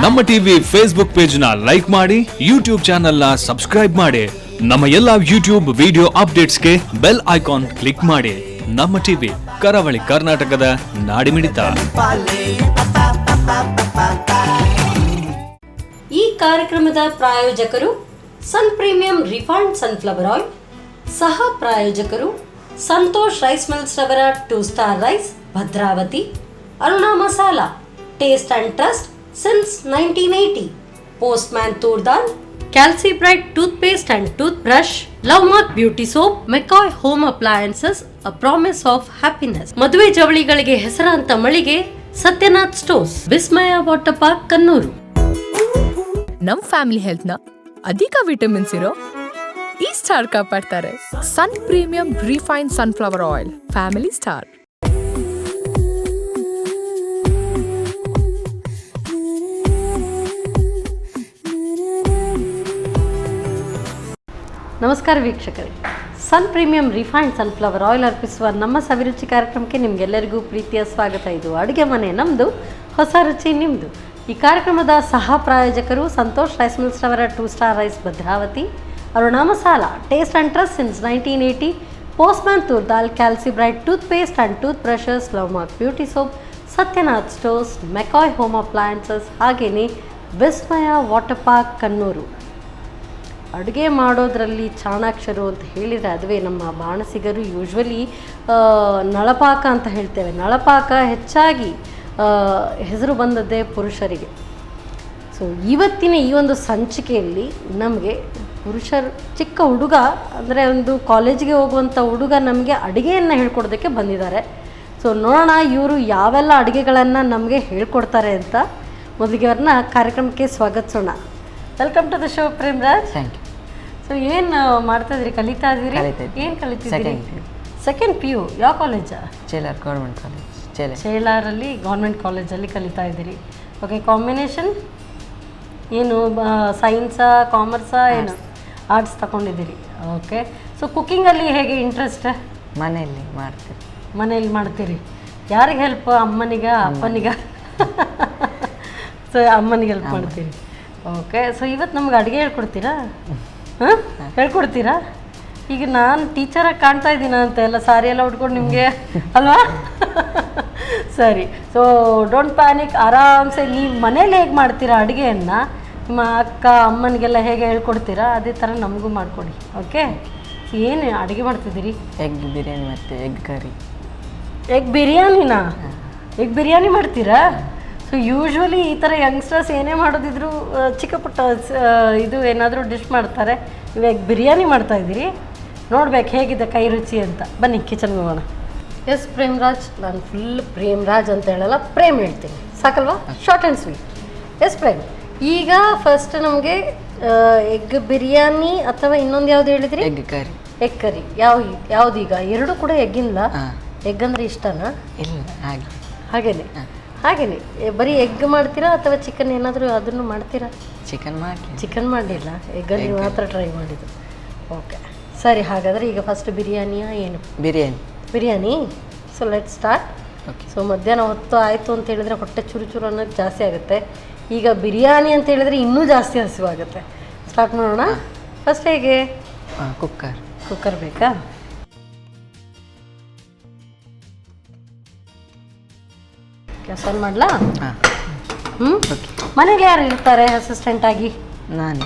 ನಮ್ಮ TV Facebook page ನ like ಮಾಡಿ, ಯೂಟ್ಯೂಬ್ ಚಾನೆಲ್ ನ ಸಬ್ಸ್ಕ್ರೈಬ್ ಮಾಡಿ. ನಮ್ಮ ಎಲ್ಲಾ YouTube video ಅಪ್ಡೇಟ್ಸ್ಗೆ bell icon click ಮಾಡಿ. ನಮ್ಮ ಟಿವಿ ಕರಾವಳಿ ಕರ್ನಾಟಕದ ನಾಡಿಮಿಡಿತ. ಈ ಕಾರ್ಯಕ್ರಮದ ಪ್ರಾಯೋಜಕರು ಸನ್ ಪ್ರೀಮಿಯಂ ರಿಫೈನ್ಡ್ ಸನ್ಫ್ಲವರ್ ಆಯಿಲ್, ಸಹ ಪ್ರಾಯೋಜಕರು ಸಂತೋಷ್ ರೈಸ್ ಮಿಲ್ಸ್ ರವರ 2 star rice, Bhadravati. Aruna masala, taste and trust since 1980. Postman toor dal, ಕ್ಯಾಲ್ಸಿ bright toothpaste and tooth brush, love mark beauty soap, ಮೆಕಾಯ್ home appliances, a promise of happiness. ಮದುವೆ ಜವಳಿಗಳಿಗೆ ಹೆಸರಾಂತ ಮಳಿಗೆ Satyanath stores, Vismaya water park, Kannur. ನಮ್ family health ನ ಅಧಿಕ ವಿಟಮಿನ್ಸ್ ಇರೋ ಈ ಸ್ಟಾರ್ ಕಾಪಾಡ್ತಾರೆ. Sun premium refined sunflower oil, family star. ನಮಸ್ಕಾರ ವೀಕ್ಷಕರೇ, Sun premium refined sunflower oil ಅರ್ಪಿಸುವ ನಮ್ಮ ಸವಿರುಚಿ ಕಾರ್ಯಕ್ರಮಕ್ಕೆ ನಿಮಗೆಲ್ಲರಿಗೂ ಪ್ರೀತಿಯ ಸ್ವಾಗತ. ಇದು ಅಡುಗೆ ಮನೆ ನಮ್ಮದು, ಹೊಸ ರುಚಿ ನಿಮ್ಮದು. ಈ ಕಾರ್ಯಕ್ರಮದ ಸಹ ಪ್ರಾಯೋಜಕರು ಸಂತೋಷ್ ರೈಸ್ ಮಿಲ್ಸ್ ರವರ 2 star rice, Bhadravati. Aruna masala, taste and trust since 1980. Postman toor dal, ಕ್ಯಾಲ್ಸಿ bright toothpaste and tooth brushes, love mark beauty soap, Satyanath stores, ಮೆಕಾಯ್ home appliances, ಹಾಗೆಯೇ ವಿಸ್ಮಯ ವಾಟರ್ ಪಾರ್ಕ್, ಕನ್ನೂರು. ಅಡುಗೆ ಮಾಡೋದರಲ್ಲಿ ಚಾಣಾಕ್ಷರು ಅಂತ ಹೇಳಿದರೆ ಅದುವೇ ನಮ್ಮ ಬಾಣಸಿಗರು. ಯೂಶ್ವಲಿ ನಳಪಾಕ ಅಂತ ಹೇಳ್ತೇವೆ. ನಳಪಾಕ ಹೆಚ್ಚಾಗಿ ಹೆಸರು ಬಂದದ್ದೇ ಪುರುಷರಿಗೆ. ಸೊ ಇವತ್ತಿನ ಈ ಒಂದು ಸಂಚಿಕೆಯಲ್ಲಿ ನಮಗೆ ಪುರುಷರು, ಚಿಕ್ಕ ಹುಡುಗ ಅಂದರೆ ಒಂದು ಕಾಲೇಜಿಗೆ ಹೋಗುವಂಥ ಹುಡುಗ ನಮಗೆ ಅಡುಗೆಯನ್ನು ಹೇಳ್ಕೊಡೋದಕ್ಕೆ ಬಂದಿದ್ದಾರೆ. ಸೊ ನೋಡೋಣ ಇವರು ಯಾವೆಲ್ಲ ಅಡುಗೆಗಳನ್ನು ನಮಗೆ ಹೇಳ್ಕೊಡ್ತಾರೆ ಅಂತ. ಮೊದಲಿಗೆ ಅವ್ರನ್ನ ಕಾರ್ಯಕ್ರಮಕ್ಕೆ ಸ್ವಾಗತಿಸೋಣ. Welcome to the show Premraj. Thank you. So ಏನು ಮಾಡ್ತಾಯಿದ್ರಿ, ಕಲಿತಾ ಇದ್ದೀರಿ? ಏನು ಕಲಿತಿದ್ದೀರಿ? Second PU. ಯಾವ ಕಾಲೇಜಾ? ಚೇಲಾರ್ ಗೌರ್ಮೆಂಟ್ ಕಾಲೇಜ್, ಚೇಲಾರಲ್ಲಿ ಗೌರ್ಮೆಂಟ್ ಕಾಲೇಜಲ್ಲಿ ಕಲಿತಾ ಇದ್ದೀರಿ. ಓಕೆ, ಕಾಂಬಿನೇಷನ್ ಏನು, ಸೈನ್ಸಾ ಕಾಮರ್ಸಾ ಏನು? ಆರ್ಟ್ಸ್ ತಗೊಂಡಿದ್ದೀರಿ. ಓಕೆ. ಸೊ ಕುಕ್ಕಿಂಗಲ್ಲಿ ಹೇಗೆ ಇಂಟ್ರೆಸ್ಟ್? ಮನೆಯಲ್ಲಿ ಮಾಡ್ತೀರಿ. ಯಾರಿಗೆ ಹೆಲ್ಪ್? ಅಮ್ಮನಿಗ, ಅಪ್ಪನಿಗ? ಸೊ ಅಮ್ಮನಿಗೆ ಹೆಲ್ಪ್ ಮಾಡ್ತೀರಿ. ಓಕೆ. ಸೊ ಇವತ್ತು ನಮ್ಗೆ ಅಡುಗೆ ಹೇಳ್ಕೊಡ್ತೀರಾ? ಹಾಂ, ಹೇಳ್ಕೊಡ್ತೀರಾ? ಈಗ ನಾನು ಟೀಚರಾಗಿ ಕಾಣ್ತಾ ಇದ್ದೀನ ಅಂತ ಎಲ್ಲ ಸಾರಿ ಎಲ್ಲ ಉಟ್ಕೊಂಡು ನಿಮಗೆ ಅಲ್ವಾ? ಸರಿ. ಸೊ ಡೋಂಟ್ ಪ್ಯಾನಿಕ್, ಆರಾಮ್ಸೆ ನೀವು ಮನೇಲಿ ಹೇಗೆ ಮಾಡ್ತೀರಾ ಅಡುಗೆಯನ್ನು, ನಿಮ್ಮ ಅಕ್ಕ ಅಮ್ಮನಿಗೆಲ್ಲ ಹೇಗೆ ಹೇಳ್ಕೊಡ್ತೀರಾ ಅದೇ ಥರ ನಮಗೂ ಮಾಡಿಕೊಡಿ. ಓಕೆ. ಏನು ಅಡುಗೆ ಮಾಡ್ತಿದ್ದೀರಿ? ಎಗ್ ಬಿರಿಯಾನಿ ಮತ್ತು ಎಗ್ ಕರಿ. ಎಗ್ ಬಿರಿಯಾನಿನಾ? ಎಗ್ ಬಿರಿಯಾನಿ ಮಾಡ್ತೀರಾ? ಸೊ ಯೂಶ್ವಲಿ ಈ ಥರ ಯಂಗ್ಸ್ಟರ್ಸ್ ಏನೇ ಮಾಡೋದಿದ್ರು ಚಿಕ್ಕ ಪುಟ್ಟ ಇದು ಏನಾದರೂ ಡಿಶ್ ಮಾಡ್ತಾರೆ. ನೀವು ಎಗ್ ಬಿರಿಯಾನಿ ಮಾಡ್ತಾಯಿದ್ದೀರಿ. ನೋಡ್ಬೇಕು ಹೇಗಿದೆ ಕೈ ರುಚಿ ಅಂತ. ಬನ್ನಿ ಕಿಚನ್ಗೆ ಹೋಗೋಣ. ಎಸ್ ಪ್ರೇಮ್ರಾಜ್. ನಾನು ಫುಲ್ ಪ್ರೇಮ್ರಾಜ್ ಅಂತ ಹೇಳಲ್ಲ, ಪ್ರೇಮ್ ಹೇಳ್ತೀನಿ, ಸಾಕಲ್ವಾ? Short and sweet. Yes Prem. ಈಗ ಫಸ್ಟ್ ನಮಗೆ ಎಗ್ ಬಿರಿಯಾನಿ ಅಥವಾ ಇನ್ನೊಂದು ಯಾವ್ದು ಹೇಳಿದ್ರಿ? Egg curry. Egg curry. ಯಾವ್ದೀಗ? ಎರಡು ಕೂಡ ಎಗ್ಗಿಲ್ಲ. ಎಗ್ ಅಂದರೆ ಇಷ್ಟನಾ? ಇಲ್ಲ, ಹಾಗೇನೆ ಬರೀ ಎಗ್ ಮಾಡ್ತೀರಾ ಅಥವಾ ಚಿಕನ್ ಏನಾದರೂ ಅದನ್ನು ಮಾಡ್ತೀರಾ? ಚಿಕನ್ ಮಾಡಲಿಲ್ಲ, ಎಗ್ಗಲ್ಲಿ ಮಾತ್ರ ಟ್ರೈ ಮಾಡಿದ್ದು. ಓಕೆ ಸರಿ. ಹಾಗಾದರೆ ಈಗ ಫಸ್ಟ್ ಬಿರಿಯಾನಿಯಾ ಏನು? Biryani. So let start. So ಮಧ್ಯಾಹ್ನ ಹೊತ್ತು ಆಯಿತು ಅಂತ ಹೇಳಿದ್ರೆ ಹೊಟ್ಟೆ ಚೂರು ಚೂರು ಅನ್ನೋದು ಜಾಸ್ತಿ ಆಗುತ್ತೆ. ಈಗ ಬಿರಿಯಾನಿ ಅಂತ ಹೇಳಿದ್ರೆ ಇನ್ನೂ ಜಾಸ್ತಿ ಹಸಿವಾಗುತ್ತೆ. ಸ್ಟಾರ್ಟ್ ಮಾಡೋಣ. ಫಸ್ಟ್ ಹೇಗೆ? ಕುಕ್ಕರ್ ಬೇಕಾ? ಕೆಲಸ ಮಾಡಲಾ? ಮನೇಲಿ ಯಾರು ಇರ್ತಾರೆ ಅಸಿಸ್ಟೆಂಟಾಗಿ? ನಾನು.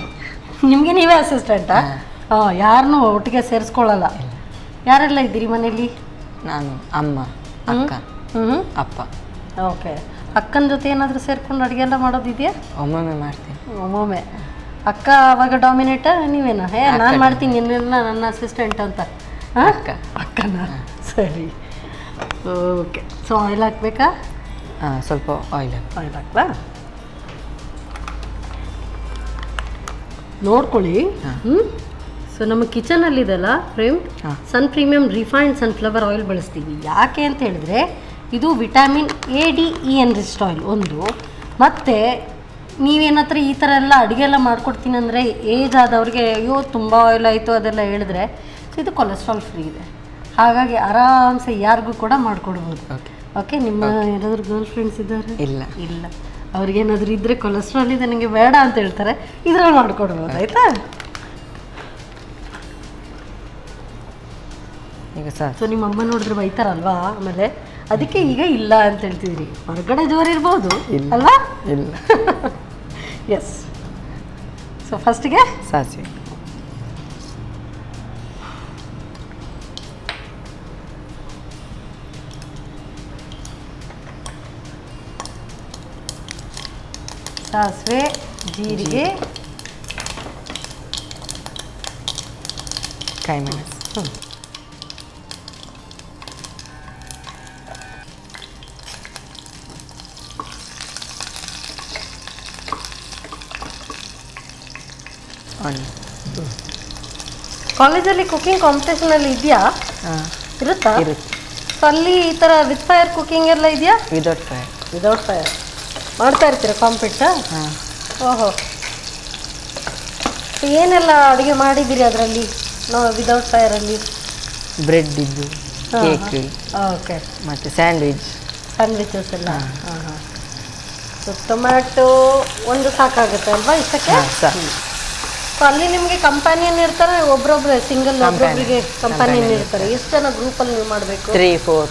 ನಿಮಗೆ ನೀವೇ ಅಸಿಸ್ಟೆಂಟಾ? ಯಾರನ್ನೂ ಒಟ್ಟಿಗೆ ಸೇರಿಸ್ಕೊಳ್ಳಲ್ಲ. ಯಾರೆಲ್ಲ ಇದ್ದೀರಿ ಮನೇಲಿ? ನಾನು, ಅಮ್ಮ, ಅಕ್ಕ, ಅಪ್ಪ. ಓಕೆ. ಅಕ್ಕನ ಜೊತೆ ಏನಾದರೂ ಸೇರ್ಕೊಂಡು ಅಡುಗೆ ಎಲ್ಲ ಮಾಡೋದಿದೆಯಾ? ಒಮ್ಮೊಮ್ಮೆ ಮಾಡ್ತೀನಿ. ಒಮ್ಮೊಮ್ಮೆ. ಅಕ್ಕ ಅವಾಗ ಡಾಮಿನೇಟಾ ನೀವೇನಾ? ನಾನು ಮಾಡ್ತೀನಿ ಇನ್ನೆಲ್ಲ ನನ್ನ ಅಸಿಸ್ಟೆಂಟ್ ಅಂತ. ಅಕ್ಕನ? ಸರಿ. ಓಕೆ. ಸೊ ಆಯಿಲ್ ಹಾಕ್ಬೇಕಾ? ಸ್ವಲ್ಪ ಆಯಿಲ್ ಹಾಕ್ಲಾ? ನೋಡ್ಕೊಳ್ಳಿ. ಸೊ ನಮ್ಮ ಕಿಚನಲ್ಲಿದೆಲ್ಲ ಪ್ರೇಮ್, ಸನ್ ಪ್ರೀಮಿಯಂ ರಿಫೈನ್ಡ್ ಸನ್ಫ್ಲವರ್ ಆಯಿಲ್ ಬಳಸ್ತೀವಿ. ಯಾಕೆ ಅಂತ ಹೇಳಿದ್ರೆ ಇದು ವಿಟಮಿನ್ ADE ಎನ್ರಿಚ್ಡ್ ಆಯಿಲ್ ಒಂದು. ಮತ್ತು ನೀವೇನತ್ರ ಈ ಥರ ಎಲ್ಲ ಅಡುಗೆ ಎಲ್ಲ ಮಾಡ್ಕೊಡ್ತೀನಿ ಅಂದರೆ ಏಜ್ ಆದವ್ರಿಗೆ ಅಯ್ಯೋ ತುಂಬ ಆಯಿಲ್ ಆಯಿತು ಅದೆಲ್ಲ ಹೇಳಿದ್ರೆ, ಸೊ ಇದು ಕೊಲೆಸ್ಟ್ರಾಲ್ ಫ್ರೀ ಇದೆ. ಹಾಗಾಗಿ ಆರಾಮ್ಸೆ ಯಾರಿಗೂ ಕೂಡ ಮಾಡಿಕೊಡ್ಬೋದು. ಓಕೆ. ನಿಮ್ಮ ಏನಾದರೂ ಗರ್ಲ್ ಫ್ರೆಂಡ್ಸ್ ಇದ್ದಾರೆ? ಇಲ್ಲ. ಅವ್ರಿಗೇನಾದರೂ ಇದ್ದರೆ ಕೊಲೆಸ್ಟ್ರಾಲ್ ಇದೆ ನನಗೆ ಬೇಡ ಅಂತ ಹೇಳ್ತಾರೆ, ಇದ್ರಲ್ಲಿ ಮಾಡ್ಕೊಡ್ಬೋದು. ಆಯಿತಾ? ಈಗ ಸರ್ ಸೊ ನಿಮ್ಮ ಅಮ್ಮ ನೋಡಿದ್ರೆ ಬೈತಾರಲ್ವಾ ಆಮೇಲೆ, ಅದಕ್ಕೆ ಈಗ ಇಲ್ಲ ಅಂತ ಹೇಳ್ತಿದ್ರಿ. ಹೊರಗಡೆ ಜೋರು ಇರ್ಬೋದು ಅಲ್ವಾ? ಇಲ್ಲ. ಎಸ್. ಸೊ ಫಸ್ಟಿಗೆ ಸಾಸಿವೆ, ಸಾಸಿವೆ, ಜೀರಿಗೆ, ಕಾಯಿ ಮೆಣಸು, ಆನಿಯನ್. ಕಾಲೇಜಲ್ಲಿ ಕುಕಿಂಗ್ ಕಾಂಪಿಟೇಷನಲ್ಲಿ ಇದೆಯಾ? ಹಾಂ ಇರುತ್ತಾ? ಇರುತ್ತೆ. ಸೊ ಅಲ್ಲಿ ಈ ಥರ ವಿತ್ ಫೈರ್ ಕುಕಿಂಗ್ ಎಲ್ಲ ಇದೆಯಾ? Without fire. ವಿದೌಟ್ ಫೈರ್ ಮಾಡ್ತಾ ಇರ್ತೀರಾ ಕಾಂಪಿಟ? ಹಾಂ. ಓಹೋ. ಏನೆಲ್ಲ ಅಡುಗೆ ಮಾಡಿದ್ದೀರಿ ಅದರಲ್ಲಿ ವಿದೌಟ್ ಫೈರಲ್ಲಿ? ಬ್ರೆಡ್ ಇದ್ದು, ಕೇಕ್, ಓಕೆ, ಮತ್ತು ಸ್ಯಾಂಡ್ವಿಚ್. ಸ್ಯಾಂಡ್ವಿಚಸ್ ಎಲ್ಲ. ಹಾಂ ಹಾಂ. ಸೊ ಟೊಮ್ಯಾಟೊ ಒಂದು ಸಾಕಾಗುತ್ತೆ ಅಲ್ವಾ ಇಷ್ಟಕ್ಕೆ? ಸಾಕು. ಸೊ ಅಲ್ಲಿ ನಿಮಗೆ ಕಂಪ್ಯಾನಿಯನ್ ಇರ್ತಾರೆ, ಒಬ್ರೊಬ್ರೆ ಸಿಂಗಲ್ ಒಬ್ರೊಬ್ರಿಗೆ ಕಂಪ್ಯಾನಿಯನ್ ಇರ್ತಾರೆ? ಎಷ್ಟು ಜನ ಗ್ರೂಪಲ್ಲಿ ನೀವು ಮಾಡಬೇಕು? 3-4.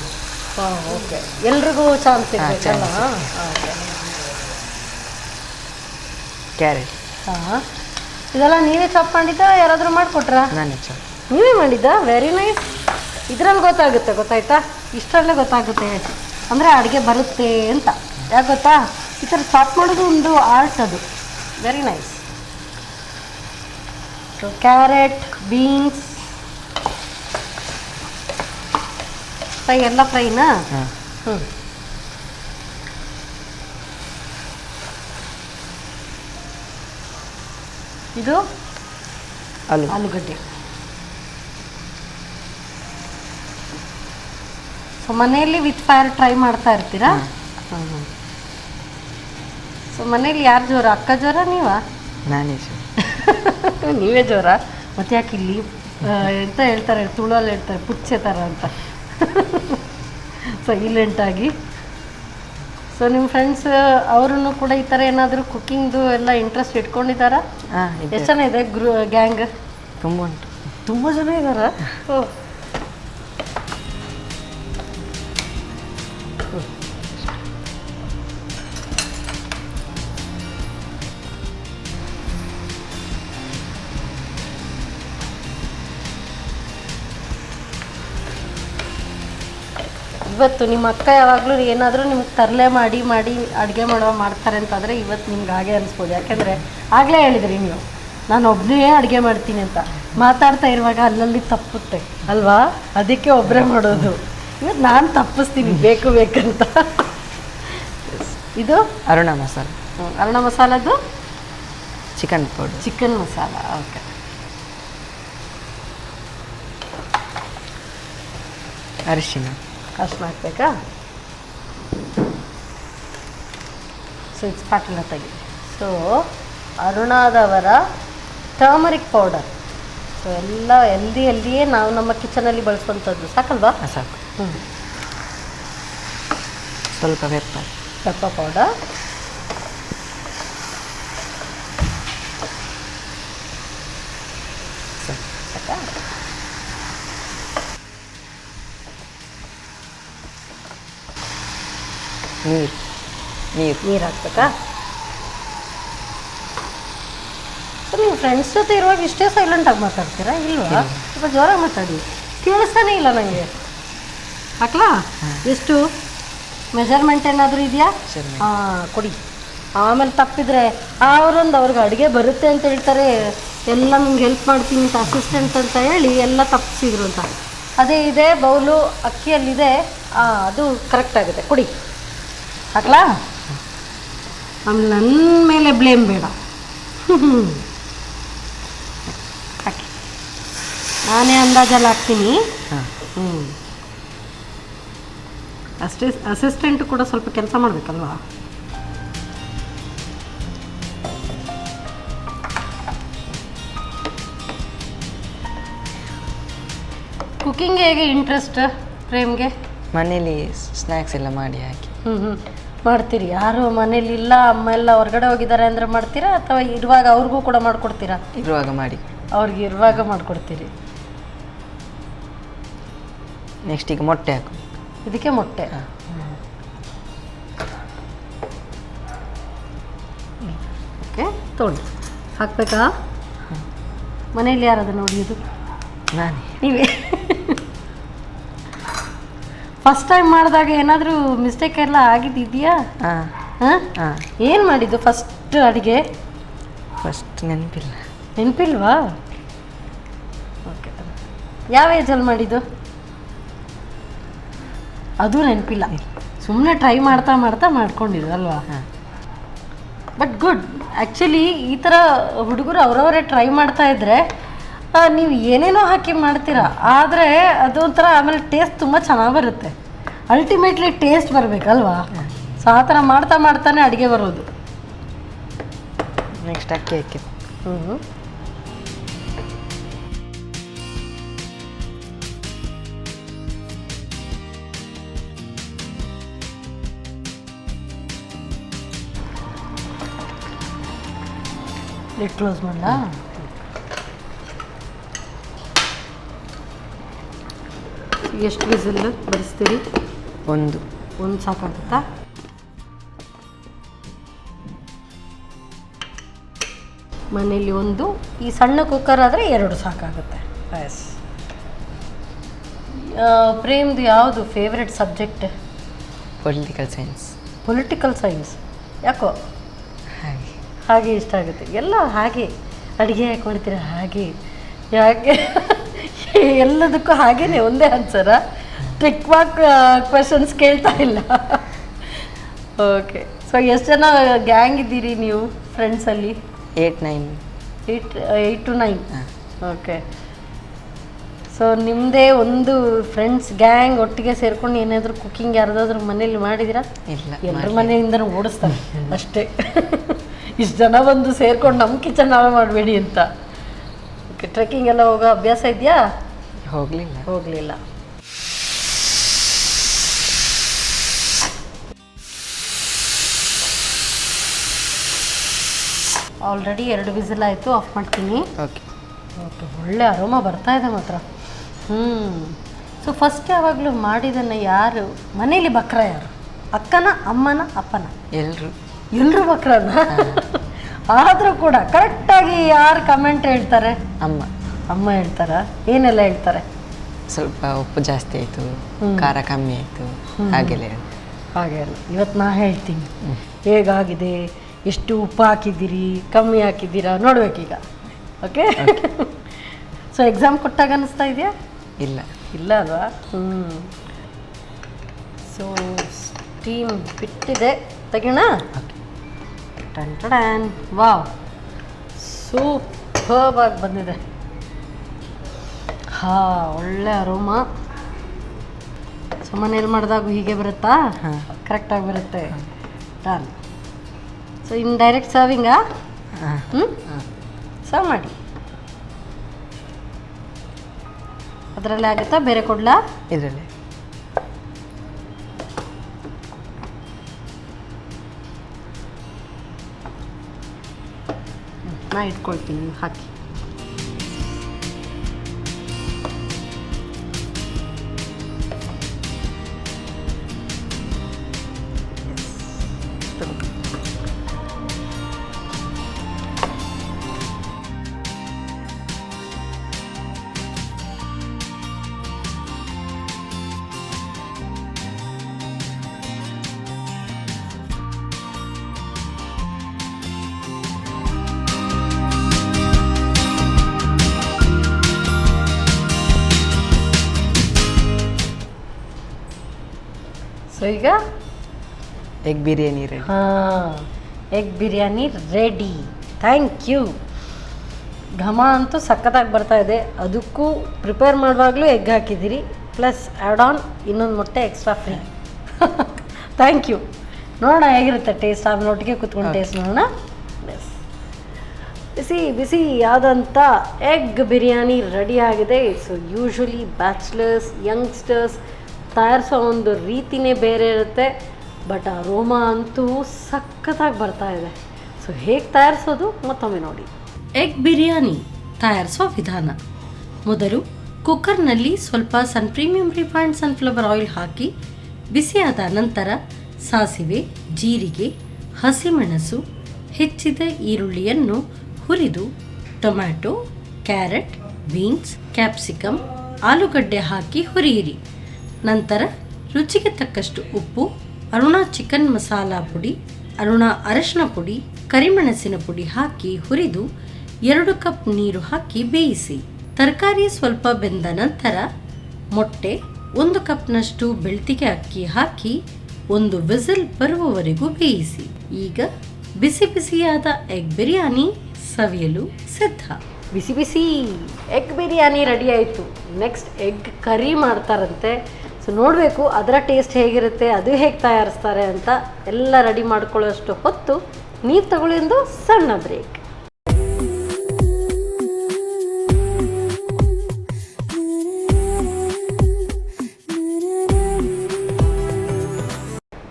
ಹಾಂ, ಓಕೆ. ಎಲ್ರಿಗೂ ಚಾನ್ಸ್ ಇರಬೇಕಲ್ಲ? ಓಕೆ. ಕ್ಯಾರೆಟ್. ಹಾಂ. ಇದೆಲ್ಲ ನೀವೇ ಚಾಪ್ ಮಾಡಿದ್ದಾ ಯಾರಾದರೂ ಮಾಡಿಕೊಟ್ರಾ? ನಾನೇ ಚಾಪ್. ನೀವೇ ಮಾಡಿದ್ದಾ? Very nice. ಇದರಲ್ಲಿ ಗೊತ್ತಾಗುತ್ತೆ, ಗೊತ್ತಾಯ್ತಾ? ಇಷ್ಟರಲ್ಲೇ ಗೊತ್ತಾಗುತ್ತೆ ಅಂದರೆ ಅಡುಗೆ ಬರುತ್ತೆ ಅಂತ. ಯಾಕೆ ಗೊತ್ತಾ? ಈ ಥರ ಚಾಪ್ ಮಾಡೋದು ಒಂದು ಆರ್ಟ್, ಅದು very nice. So carrot, beans fry, ಎಲ್ಲ ಫ್ರೈನಾ? ಹಾಂ. ಹ್ಞೂ. ಇದು ಆಲೂಗಡ್ಡೆ. ಸೊ ಮನೆಯಲ್ಲಿ ವಿತ್ ಫೈರ್ ಟ್ರೈ ಮಾಡ್ತಾ ಇರ್ತೀರಾ? ಹ್ಞೂ. ಸೊ ಮನೇಲಿ ಯಾರು ಜೋರ? ಅಕ್ಕ ಜೋರ ನೀವಾ? ನಾನೇ ಜೋರ. ನೀವೇ ಜೋರ? ಮತ್ತೆ ಯಾಕೆ ಇಲ್ಲಿ ಎಂತ ಹೇಳ್ತಾರೆ, ತುಳುವಲ್ಲಿ ಹೇಳ್ತಾರೆ ಪುಚ್ಚೆ ಥರ ಅಂತ, ಸೈಲೆಂಟಾಗಿ. ಸೊ ನಿಮ್ಮ ಫ್ರೆಂಡ್ಸ್ ಅವರೂ ಕೂಡ ಈ ಥರ ಏನಾದರೂ ಕುಕ್ಕಿಂಗ್ದು ಎಲ್ಲ ಇಂಟ್ರೆಸ್ಟ್ ಇಟ್ಕೊಂಡಿದ್ದಾರಾ? ಹಾಂ. ಎಷ್ಟು ಜನ ಇದೆ ಗ್ಯಾಂಗ್? ತುಂಬ ಉಂಟು. ತುಂಬ ಜನ ಇದ್ದಾರಾ? ಓ. ಇವತ್ತು ನಿಮ್ಮ ಅಕ್ಕ ಯಾವಾಗಲೂ ಏನಾದರೂ ನಿಮ್ಗೆ ತರಲೆ ಮಾಡಿ ಮಾಡಿ ಅಡುಗೆ ಮಾಡ್ತಾರೆ ಅಂತಂದರೆ ಇವತ್ತು ನಿಮ್ಗೆ ಹಾಗೆ ಅನಿಸ್ಬೋದು. ಯಾಕೆಂದರೆ ಆಗಲೇ ಹೇಳಿದ್ರಿ ನೀವು, ನಾನು ಒಬ್ಬನೇ ಅಡುಗೆ ಮಾಡ್ತೀನಿ ಅಂತ. ಮಾತಾಡ್ತಾ ಇರುವಾಗ ಅಲ್ಲಲ್ಲಿ ತಪ್ಪುತ್ತೆ ಅಲ್ವಾ? ಅದಕ್ಕೆ ಒಬ್ಬರೇ ಮಾಡೋದು. ಇವತ್ತು ನಾನು ತಪ್ಪಿಸ್ತೀನಿ ಬೇಕಂತ. ಇದು ಅರುಣ ಮಸಾಲ. ಅರುಣ ಮಸಾಲದ್ದು chicken powder. Chicken masala. Okay. ಅರಿಶಿನ. ಅಷ್ಟು ಹಾಕ್ಬೇಕಾ? ಸೊ ಇದು ಪಾಟಲ ತೆಗಿ. ಸೊ ಅರುಣಾದವರ ಟರ್ಮರಿಕ್ ಪೌಡರ್. ಸೊ ಎಲ್ಲ ಎಲ್ದಿಯೇ ನಾವು ನಮ್ಮ ಕಿಚನಲ್ಲಿ ಬಳಸುವಂಥದ್ದು. ಸಾಕಲ್ವಾ? ಸಾಕು. ಹ್ಞೂ. ಸ್ವಲ್ಪ ಪೆಪ್ಪರ್ ಪೌಡರ್. ಸಾಕಾ? ನೀರು ಹಾಕ್ಬೇಕಾ? ಸೊ ನೀವು ಫ್ರೆಂಡ್ಸ್ ಜೊತೆ ಇರುವಾಗ ಇಷ್ಟೇ ಸೈಲೆಂಟಾಗಿ ಮಾತಾಡ್ತೀರಾ ಇಲ್ವಾ? ಸ್ವಲ್ಪ ಜೋರಾಗಿ ಮಾತಾಡಿ, ಕೇಳಿಸ್ತಾನೆ ಇಲ್ಲ ನನಗೆ. ಹಾಕ್ಲಾ? ಎಷ್ಟು ಮೆಜರ್ಮೆಂಟ್ ಏನಾದರೂ ಇದೆಯಾ? ಹಾಂ, ಕೊಡಿ. ಆಮೇಲೆ ತಪ್ಪಿದ್ರೆ ಅವ್ರಿಗೆ ಅಡುಗೆ ಬರುತ್ತೆ ಅಂತ ಹೇಳ್ತಾರೆ, ಎಲ್ಲ ನಿಮ್ಗೆ ಹೆಲ್ಪ್ ಮಾಡ್ತೀನಿ ಅಂತ ಅಸಿಸ್ಟೆಂಟ್ ಅಂತ ಹೇಳಿ ಎಲ್ಲ ತಪ್ಪಿಸಿದ್ರು ಅಂತ. ಅದೇ ಇದೆ ಬೌಲು ಅಕ್ಕಿಯಲ್ಲಿದೆ, ಅದು ಕರೆಕ್ಟ್ ಆಗುತ್ತೆ. ಕೊಡಿ. ಹಾಕ್ಲಾ? ಆಮೇಲೆ ನನ್ನ ಮೇಲೆ ಬ್ಲೇಮ್ ಬೇಡ. ಹಾಕಿ. ನಾನೇ ಅಂದಾಜಲ್ಲಿ ಹಾಕ್ತೀನಿ. ಹ್ಞೂ. ಅಸಿಸ್ಟೆಂಟು ಕೂಡ ಸ್ವಲ್ಪ ಕೆಲಸ ಮಾಡಬೇಕಲ್ವಾ? ಕುಕ್ಕಿಂಗ್ ಹೇಗೆ ಇಂಟ್ರೆಸ್ಟ್ ಪ್ರೇಮ್ಗೆ? ಮನೇಲಿ ಸ್ನ್ಯಾಕ್ಸ್ ಎಲ್ಲ ಮಾಡಿ ಹಾಕಿ. ಮಾಡ್ತೀರಿ? ಯಾರು ಮನೇಲಿ ಇಲ್ಲ, ಅಮ್ಮ ಎಲ್ಲ ಹೊರಗಡೆ ಹೋಗಿದ್ದಾರೆ ಅಂದರೆ ಮಾಡ್ತೀರಾ ಅಥವಾ ಇರುವಾಗ ಅವ್ರಿಗೂ ಕೂಡ ಮಾಡಿಕೊಡ್ತೀರಾ? ಇರುವಾಗ ಮಾಡಿ. ಅವ್ರಿಗೆ ಇರುವಾಗ ಮಾಡಿಕೊಡ್ತೀರಿ. ನೆಕ್ಸ್ಟ್ ಈಗ ಮೊಟ್ಟೆ ಹಾಕು. ಇದಕ್ಕೆ ಮೊಟ್ಟೆ. ಓಕೆ, ತೊಗೊಂಡು ಹಾಕ್ಬೇಕಾ? ಮನೇಲಿ ಯಾರದ ನೋಡಿಯೋದು? ನಾನೇ. ನೀವೇ? ಫಸ್ಟ್ ಟೈಮ್ ಮಾಡಿದಾಗ ಏನಾದರೂ ಮಿಸ್ಟೇಕ್ ಎಲ್ಲ ಆಗಿದ್ದಿದೆಯಾ? ಹಾಂ ಹಾಂ ಹಾಂ. ಏನು ಮಾಡಿದ್ದು ಫಸ್ಟ್ ಅಡುಗೆ? ಫಸ್ಟ್ ನೆನಪಿಲ್ಲ. ನೆನಪಿಲ್ವಾ? ಓಕೆ. ಯಾವ ಏಜಲ್ಲಿ ಮಾಡಿದ್ದು? ಅದು ನೆನಪಿಲ್ಲ, ಸುಮ್ಮನೆ ಟ್ರೈ ಮಾಡ್ತಾ ಮಾಡ್ತಾ ಮಾಡ್ಕೊಂಡಿದ್ದು ಅಲ್ವಾ? ಹಾಂ. But good. ಆ್ಯಕ್ಚುಲಿ ಈ ಥರ ಹುಡುಗರು ಅವರವರೇ ಟ್ರೈ ಮಾಡ್ತಾ ಇದ್ದರೆ ನೀವು ಏನೇನೋ ಹಾಕಿ ಮಾಡ್ತೀರಾ, ಆದರೆ ಅದೊಂಥರ ಆಮೇಲೆ ಟೇಸ್ಟ್ ತುಂಬ ಚೆನ್ನಾಗಿ ಬರುತ್ತೆ. Ultimately taste ಬರಬೇಕಲ್ವಾ? ಸೊ ಆ ಥರ ಮಾಡ್ತಾ ಮಾಡ್ತಾನೆ ಅಡುಗೆ ಬರೋದು. ನೆಕ್ಸ್ಟ್ ಅಕ್ಕಿ ಹಾಕಿ. ಹ್ಞೂ. ಲಿಡ್ ಕ್ಲೋಸ್ ಮಾಡಲಾ? ಎಷ್ಟು ವಿಸಿಲ್ ಬರಿಸ್ತೀರಿ? ಒಂದು ಸಾಕಾಗುತ್ತಾ? ಮನೇಲಿ ಒಂದು, ಈ ಸಣ್ಣ ಕುಕ್ಕರ್ ಆದರೆ 2 ಸಾಕಾಗುತ್ತೆ. ಎಸ್. ಪ್ರೇಮ್ದು ಯಾವುದು favourite subject? Political science. Political science ಯಾಕೋ ಹಾಗೆ ಹಾಗೆ ಇಷ್ಟ ಆಗುತ್ತೆ? ಎಲ್ಲ ಹಾಗೆ ಅಡುಗೆ ಯಾಕೆ ಮಾಡ್ತೀರಾ? ಹಾಗೆ ಯಾಕೆ? ಎಲ್ಲದಕ್ಕೂ ಹಾಗೇನೆ ಒಂದೇ ಆನ್ಸರಾ? ಟ್ರಿಕ್ ಕ್ವೆಶನ್ಸ್ ಕೇಳ್ತಾ ಇಲ್ಲ. ಓಕೆ. ಸೊ ಎಷ್ಟು ಜನ ಗ್ಯಾಂಗ್ ಇದ್ದೀರಿ ನೀವು ಫ್ರೆಂಡ್ಸಲ್ಲಿ? 8 to 9. ಓಕೆ. ಸೊ ನಿಮ್ಮದೇ ಒಂದು ಫ್ರೆಂಡ್ಸ್ ಗ್ಯಾಂಗ್ ಒಟ್ಟಿಗೆ ಸೇರ್ಕೊಂಡು ಏನಾದರೂ ಕುಕ್ಕಿಂಗ್ ಯಾರ್ದಾದ್ರೂ ಮನೇಲಿ ಮಾಡಿದ್ದೀರಾ? ಇಲ್ಲ, ಎಲ್ಲರ ಮನೆಯಿಂದನೂ ಓಡಿಸ್ತಾರೆ ಅಷ್ಟೇ. ಇಷ್ಟು ಜನ ಬಂದು ಸೇರ್ಕೊಂಡು ನಮ್ಮ ಕಿಚನ್ ನಾವೇ ಮಾಡಬೇಡಿ ಅಂತ. ಓಕೆ. ಟ್ರೆಕ್ಕಿಂಗ್ ಎಲ್ಲ ಹೋಗೋ ಅಭ್ಯಾಸ ಇದೆಯಾ? ಹೋಗಲಿಲ್ಲ. ಆಲ್ರೆಡಿ 2 ವಿಸಿಲ್ ಆಯಿತು, ಆಫ್ ಮಾಡ್ತೀನಿ. ಓಕೆ. ಓಕೆ. ಒಳ್ಳೆ ಅರೋಮ ಬರ್ತಾ ಇದೆ ಮಾತ್ರ. ಸೊ ಫಸ್ಟ್ ಯಾವಾಗಲೂ ಮಾಡಿದ್ದನ್ನು ಯಾರು ಮನೇಲಿ ಬಕ್ರ? ಯಾರು? ಅಕ್ಕನ, ಅಮ್ಮನ, ಅಪ್ಪನ? ಎಲ್ಲರೂ ಬಕ್ರನ? ಆದರೂ ಕೂಡ ಕರೆಕ್ಟಾಗಿ ಯಾರು ಕಮೆಂಟ್ ಹೇಳ್ತಾರೆ? ಅಮ್ಮ ಹೇಳ್ತಾರಾ? ಏನೆಲ್ಲ ಹೇಳ್ತಾರೆ? ಸ್ವಲ್ಪ ಉಪ್ಪು ಜಾಸ್ತಿ ಆಯಿತು, ಖಾರ ಕಮ್ಮಿ ಆಯಿತು, ಹಾಗೆಲ್ಲ. ಇವತ್ತು ನಾ ಹೇಳ್ತೀನಿ ಹೇಗಾಗಿದೆ, ಎಷ್ಟು ಉಪ್ಪು ಹಾಕಿದ್ದೀರಿ, ಕಮ್ಮಿ ಹಾಕಿದ್ದೀರಾ ನೋಡ್ಬೇಕೀಗ. ಓಕೆ. ಸೊ ಎಕ್ಸಾಮ್ ಕೊಟ್ಟಾಗ ಅನ್ನಿಸ್ತಾ ಇದೆಯಾ? ಇಲ್ಲ ಅಲ್ವಾ? ಸೊ ಸ್ಟೀಮ್ ಬಿಟ್ಟಿದೆ, ತೆಗೋಣ. ಟನ್. ವಾವ್, ಸೂಪರ್ಬ್ ಆಗಿ ಬಂದಿದೆ. ಒಳ್ಳೆ ಅರೋಮ. ಸೊ ಮನೇಲಿ ಮಾಡಿದಾಗ ಹೀಗೆ ಬರುತ್ತಾ? ಕರೆಕ್ಟಾಗಿ ಬರುತ್ತೆ. ಡನ್. ಸೊ ಇನ್ನು ಡೈರೆಕ್ಟ್ ಸರ್ವಿಂಗಾ? ಸರ್ವ್ ಮಾಡಿ. ಅದರಲ್ಲೇ ಆಗುತ್ತಾ? ಬೇರೆ ಕೊಡ್ಲಾ? ಇದರಲ್ಲೇ. ನಾ ಇಟ್ಕೊಳ್ತೀನಿ, ಹಾಕಿ. ಸೊ ಈಗ egg biryani ready. Egg biryani ready. Thank you. ಘಮ ಅಂತೂ ಸಖತ್ತಾಗಿ ಬರ್ತಾ ಇದೆ. ಅದಕ್ಕೂ ಪ್ರಿಪೇರ್ ಮಾಡುವಾಗಲೂ ಎಗ್ ಹಾಕಿದ್ದೀರಿ, ಪ್ಲಸ್ ಆ್ಯಡ್ ಆನ್ ಇನ್ನೊಂದು ಮೊಟ್ಟೆ ಎಕ್ಸ್ಟ್ರಾ ಫ್ರೀ. Thank you. ನೋಡೋಣ ಹೇಗಿರುತ್ತೆ ಟೇಸ್ಟ್. ಆಮೇಲೆ ಒಟ್ಟಿಗೆ ಕೂತ್ಕೊಂಡು ಟೇಸ್ಟ್ ನೋಡೋಣ. ಬಿಸಿ ಆದಂಥ ಎಗ್ ಬಿರಿಯಾನಿ ರೆಡಿ ಆಗಿದೆ. ಸೊ ಯೂಶ್ವಲಿ ಬ್ಯಾಚುಲರ್ಸ್, ಯಂಗ್ಸ್ಟರ್ಸ್ ತಯಾರಿಸೋ ಒಂದು ರೀತಿನೇ ಬೇರೆ ಇರುತ್ತೆ. ಬಟ್ ಅರೋಮಾ ಅಂತೂ ಸಖತ್ತಾಗಿ ಬರ್ತಾ ಇದೆ. ಸೊ ಹೇಗೆ ತಯಾರಿಸೋದು ಮತ್ತೊಮ್ಮೆ ನೋಡಿ. ಎಗ್ ಬಿರಿಯಾನಿ ತಯಾರಿಸುವ ವಿಧಾನ. ಮೊದಲು ಕುಕ್ಕರ್ನಲ್ಲಿ ಸ್ವಲ್ಪ ಪ್ರೀಮಿಯಂ ರಿಫೈನ್ಡ್ ಸನ್ಫ್ಲವರ್ ಆಯಿಲ್ ಹಾಕಿ ಬಿಸಿಯಾದ ನಂತರ ಸಾಸಿವೆ, ಜೀರಿಗೆ, ಹಸಿಮೆಣಸು, ಹೆಚ್ಚಿದ ಈರುಳ್ಳಿಯನ್ನು ಹುರಿದು ಟೊಮ್ಯಾಟೊ, ಕ್ಯಾರೆಟ್, ಬೀನ್ಸ್, ಕ್ಯಾಪ್ಸಿಕಮ್, ಆಲೂಗಡ್ಡೆ ಹಾಕಿ ಹುರಿಯಿರಿ. ನಂತರ ರುಚಿಗೆ ತಕ್ಕಷ್ಟು ಉಪ್ಪು, ಅರುಣಾ ಚಿಕನ್ ಮಸಾಲಾ ಪುಡಿ, ಅರುಣಾ ಅರಶಿನ ಪುಡಿ, ಕರಿಮೆಣಸಿನ ಪುಡಿ ಹಾಕಿ ಹುರಿದು 2 ಕಪ್ ನೀರು ಹಾಕಿ ಬೇಯಿಸಿ. ತರಕಾರಿ ಸ್ವಲ್ಪ ಬೆಂದ ನಂತರ ಮೊಟ್ಟೆ, 1 ಕಪ್ನಷ್ಟು ಬೆಳ್ತಿಗೆ ಅಕ್ಕಿ ಹಾಕಿ 1 ವಿಸಿಲ್ ಬರುವವರೆಗೂ ಬೇಯಿಸಿ. ಈಗ ಬಿಸಿ ಬಿಸಿಯಾದ ಎಗ್ ಬಿರಿಯಾನಿ ಸವಿಯಲು ಸಿದ್ಧ. ಬಿಸಿ ಬಿಸಿ ಎಗ್ ಬಿರಿಯಾನಿ ರೆಡಿ ಆಯಿತು. ನೆಕ್ಸ್ಟ್ ಎಗ್ ಕರಿ ಮಾಡ್ತಾರಂತೆ. ಸೊ ನೋಡಬೇಕು ಅದರ ಟೇಸ್ಟ್ ಹೇಗಿರುತ್ತೆ, ಅದು ಹೇಗೆ ತಯಾರಿಸ್ತಾರೆ ಅಂತ. ಎಲ್ಲ ರೆಡಿ ಮಾಡ್ಕೊಳ್ಳೋಷ್ಟು ಹೊತ್ತು ನೀವು ತಗೊಳ್ಳಿ ಒಂದು ಸಣ್ಣ ಬ್ರೇಕ್.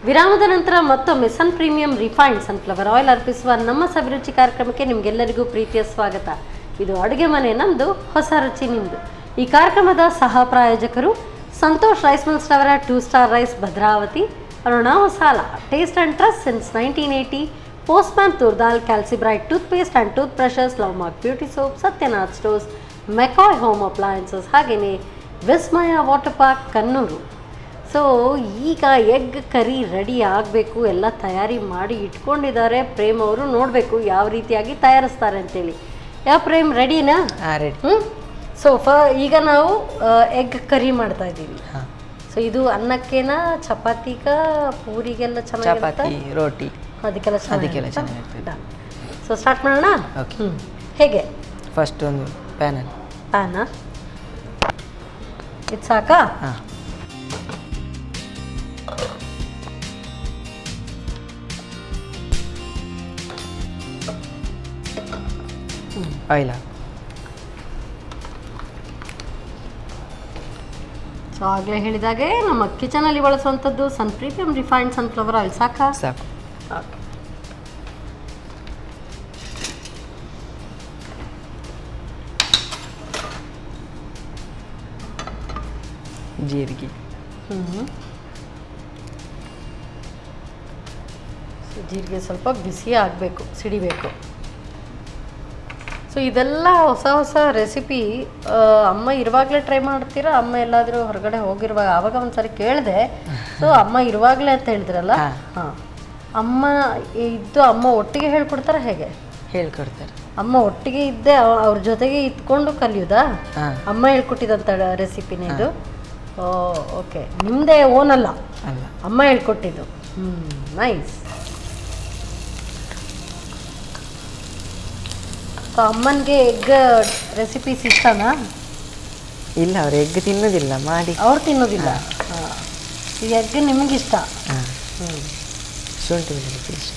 ವಿರಾಮದ ನಂತರ ಮತ್ತೊಮ್ಮೆ ಪ್ರೀಮಿಯಂ ರಿಫೈನ್ಡ್ ಸನ್ಫ್ಲವರ್ ಆಯಿಲ್ ಅರ್ಪಿಸುವ ನಮ್ಮ ಸವಿರುಚಿ ಕಾರ್ಯಕ್ರಮಕ್ಕೆ ನಿಮಗೆಲ್ಲರಿಗೂ ಪ್ರೀತಿಯ ಸ್ವಾಗತ. ಇದು ಅಡುಗೆ ಮನೆ ನಮ್ಮದು, ಹೊಸ ರುಚಿ ನಿಮ್ಮದು. ಈ ಕಾರ್ಯಕ್ರಮದ ಸಹ ಪ್ರಾಯೋಜಕರು ಸಂತೋಷ್ ರೈಸ್ ಮಿಲ್ಸ್ ರವರ 2 star rice Bhadravati, Aruna masala, taste and trust since 1980, postman ತುರ್ದಾಲ್, Calcibright toothpaste and tooth brushes, love mark beauty soap, Satyanath stores, ಮೆಕಾಯ್ home appliances, ಹಾಗೆಯೇ ವಿಸ್ಮಯ ವಾಟರ್ ಪಾರ್ಕ್ ಕಣ್ಣೂರು. ಸೊ ಈಗ ಎಗ್ ಕರಿ ರೆಡಿ ಆಗಬೇಕು, ಎಲ್ಲ ತಯಾರಿ ಮಾಡಿ ಇಟ್ಕೊಂಡಿದ್ದಾರೆ. ಪ್ರೇಮ್ ಅವರು ನೋಡಬೇಕು ಯಾವ ರೀತಿಯಾಗಿ ತಯಾರಿಸ್ತಾರೆ ಅಂತೇಳಿ. ಯಾವ ಪ್ರೇಮ್ ರೆಡಿನಾ? ರೆಡಿ. ಸೊ ಈಗ ನಾವು ಎಗ್ ಕರಿ ಮಾಡ್ತಾ ಇದ್ದೀವಿ. ಸೊ ಇದು ಅನ್ನಕ್ಕೆನಾ, ಚಪಾತಿಗ, ಪೂರಿಗೆಲ್ಲ ಚೆನ್ನಾಗಿರುತ್ತೆ, ಚಪಾತಿ, ರೋಟಿ, ಅದಕ್ಕೆಲ್ಲ ಚೆನ್ನಾಗಿರುತ್ತೆ. ಸೊ ಸ್ಟಾರ್ಟ್ ಮಾಡೋಣ. ಓಕೆ. ಹೇಗೆ? ಫಸ್ಟ್ ಒಂದು ಪ್ಯಾನ ಇದು ಸಾಕಾ? ಹಾಂ. ಆಯಿಲ್. ಸೊ ಆಗಲೇ ಹೇಳಿದಾಗೆ ನಮ್ಮ ಕಿಚನಲ್ಲಿ ಬಳಸುವಂಥದ್ದು ಪ್ರೀಮಿಯಂ ರಿಫೈನ್ಡ್ ಸನ್ಫ್ಲವರ್ ಆಯಿಲ್. ಸಾಕಾ? ಸಾಕು. ಓಕೆ. ಜೀರಿಗೆ. ಜೀರಿಗೆ ಸ್ವಲ್ಪ ಬಿಸಿ ಆಗಬೇಕು, ಸಿಡಿಬೇಕು. ಸೊ ಇದೆಲ್ಲ ಹೊಸ ಹೊಸ ರೆಸಿಪಿ ಅಮ್ಮ ಇರುವಾಗಲೇ ಟ್ರೈ ಮಾಡ್ತೀರಾ? ಅಮ್ಮ ಎಲ್ಲಾದರೂ ಹೊರಗಡೆ ಹೋಗಿರುವಾಗ ಆವಾಗ ಒಂದ್ಸರಿ ಕೇಳಿದೆ. ಸೊ ಅಮ್ಮ ಇರುವಾಗಲೇ ಅಂತ ಹೇಳಿದ್ರಲ್ಲ. ಹಾಂ, ಅಮ್ಮ ಇದ್ದು ಅಮ್ಮ ಒಟ್ಟಿಗೆ ಹೇಳ್ಕೊಡ್ತಾರೆ? ಹೇಗೆ ಹೇಳ್ಕೊಡ್ತಾರೆ? ಅಮ್ಮ ಒಟ್ಟಿಗೆ ಇದ್ದೆ ಅವ್ರ ಜೊತೆಗೆ ಇದ್ಕೊಂಡು ಕಲಿಯೋದಾ? ಅಮ್ಮ ಹೇಳ್ಕೊಟ್ಟಿದ್ದಂಥ ರೆಸಿಪಿನೇ ಇದು? ಓಕೆ. ನಿಮ್ಮದೇ ಓನ್ ಅಲ್ಲ, ಅಮ್ಮ ಹೇಳ್ಕೊಟ್ಟಿದ್ದು. ನೈಸ್. ಅಮ್ಮನಿಗೆ ಎಗ್ ರೆಸಿಪೀಸ್ ಇಷ್ಟನಾ? ಇಲ್ಲ, ಅವ್ರು ಎಗ್ ತಿನ್ನೋದಿಲ್ಲ, ಮಾಡಿ ಅವ್ರು ತಿನ್ನೋದಿಲ್ಲ. ಈ ಎಗ್ ನಿಮಗಿಷ್ಟ? ಶುಂಠಿ ಬೆಳ್ಳುಳ್ಳಿ ಪೇಸ್ಟ್.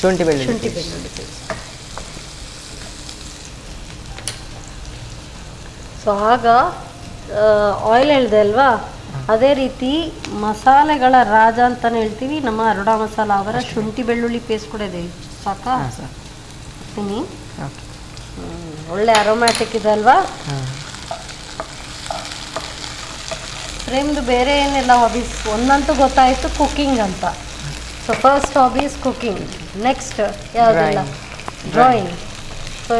ಶುಂಠಿ ಬೆಳ್ಳುಳ್ಳಿ ಪೇಸ್ಟ್. ಸೊ ಆಗ ಆಯಿಲ್ ಹೇಳಿದೆ ಅಲ್ವಾ, ಅದೇ ರೀತಿ ಮಸಾಲೆಗಳ ರಾಜ ಅಂತಲೇ ಹೇಳ್ತೀವಿ. ನಮ್ಮ ಅರುಣಾ ಮಸಾಲ ಅವರ ಶುಂಠಿ ಬೆಳ್ಳುಳ್ಳಿ ಪೇಸ್ಟ್ ಕೂಡ ಇದೆ. ಸಾಕಾ? ಹಾಕ್ತೀನಿ. ಒಳ್ಳೆ ಅರೋಮ್ಯಾಟಿಕ್ ಇದೆ ಅಲ್ವಾ? ಪ್ರೇಮ್ದು ಬೇರೆ ಏನೆಲ್ಲ ಹಾಬೀಸ್? ಒಂದಂತೂ ಗೊತ್ತಾಯಿತು, ಕುಕ್ಕಿಂಗ್ ಅಂತ. So first hobbies cooking. Next ಯಾವುದೆಲ್ಲ? ಡ್ರಾಯಿಂಗ್. ಸೊ